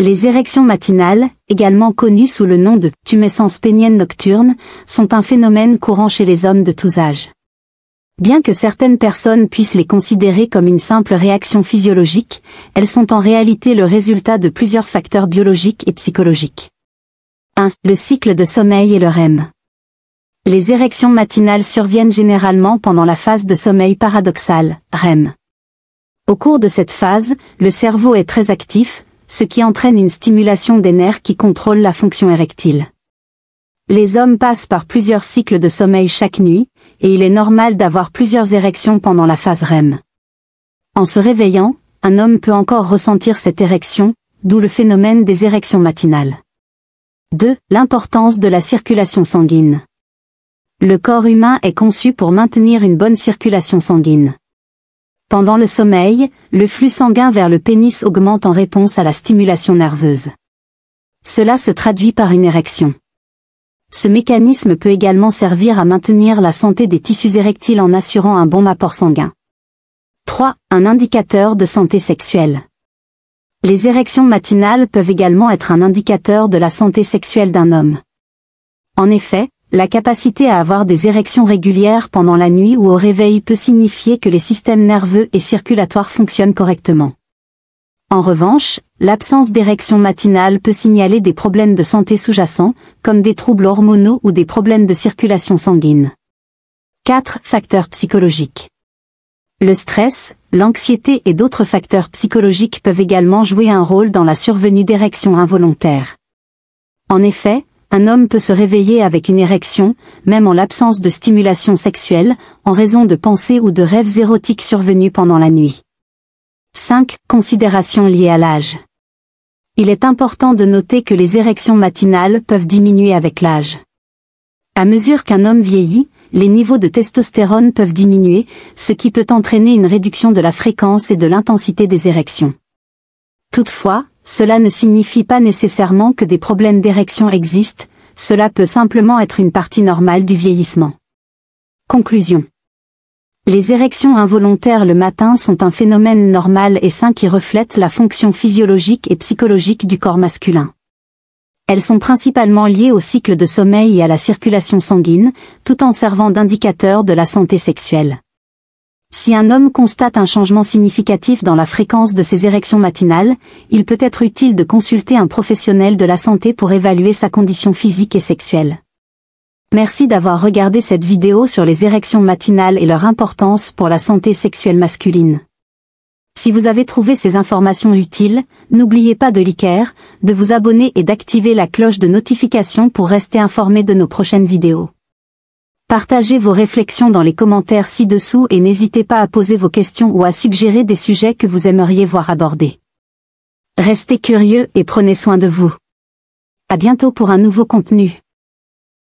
Les érections matinales, également connues sous le nom de tumescence pénienne nocturne, sont un phénomène courant chez les hommes de tous âges. Bien que certaines personnes puissent les considérer comme une simple réaction physiologique, elles sont en réalité le résultat de plusieurs facteurs biologiques et psychologiques. 1. Le cycle de sommeil et le REM. Les érections matinales surviennent généralement pendant la phase de sommeil paradoxal, REM. Au cours de cette phase, le cerveau est très actif, ce qui entraîne une stimulation des nerfs qui contrôlent la fonction érectile. Les hommes passent par plusieurs cycles de sommeil chaque nuit, et il est normal d'avoir plusieurs érections pendant la phase REM. En se réveillant, un homme peut encore ressentir cette érection, d'où le phénomène des érections matinales. 2. L'importance de la circulation sanguine. Le corps humain est conçu pour maintenir une bonne circulation sanguine. Pendant le sommeil, le flux sanguin vers le pénis augmente en réponse à la stimulation nerveuse. Cela se traduit par une érection. Ce mécanisme peut également servir à maintenir la santé des tissus érectiles en assurant un bon apport sanguin. 3. Un indicateur de santé sexuelle. Les érections matinales peuvent également être un indicateur de la santé sexuelle d'un homme. En effet, la capacité à avoir des érections régulières pendant la nuit ou au réveil peut signifier que les systèmes nerveux et circulatoires fonctionnent correctement. En revanche, l'absence d'érection matinale peut signaler des problèmes de santé sous-jacents, comme des troubles hormonaux ou des problèmes de circulation sanguine. 4. Facteurs psychologiques. Le stress, l'anxiété et d'autres facteurs psychologiques peuvent également jouer un rôle dans la survenue d'érections involontaires. En effet, un homme peut se réveiller avec une érection, même en l'absence de stimulation sexuelle, en raison de pensées ou de rêves érotiques survenus pendant la nuit. 5. Considérations liées à l'âge. Il est important de noter que les érections matinales peuvent diminuer avec l'âge. À mesure qu'un homme vieillit, les niveaux de testostérone peuvent diminuer, ce qui peut entraîner une réduction de la fréquence et de l'intensité des érections. Toutefois, cela ne signifie pas nécessairement que des problèmes d'érection existent, cela peut simplement être une partie normale du vieillissement. Conclusion. Les érections involontaires le matin sont un phénomène normal et sain qui reflète la fonction physiologique et psychologique du corps masculin. Elles sont principalement liées au cycle de sommeil et à la circulation sanguine, tout en servant d'indicateurs de la santé sexuelle. Si un homme constate un changement significatif dans la fréquence de ses érections matinales, il peut être utile de consulter un professionnel de la santé pour évaluer sa condition physique et sexuelle. Merci d'avoir regardé cette vidéo sur les érections matinales et leur importance pour la santé sexuelle masculine. Si vous avez trouvé ces informations utiles, n'oubliez pas de liker, de vous abonner et d'activer la cloche de notification pour rester informé de nos prochaines vidéos. Partagez vos réflexions dans les commentaires ci-dessous et n'hésitez pas à poser vos questions ou à suggérer des sujets que vous aimeriez voir abordés. Restez curieux et prenez soin de vous. À bientôt pour un nouveau contenu.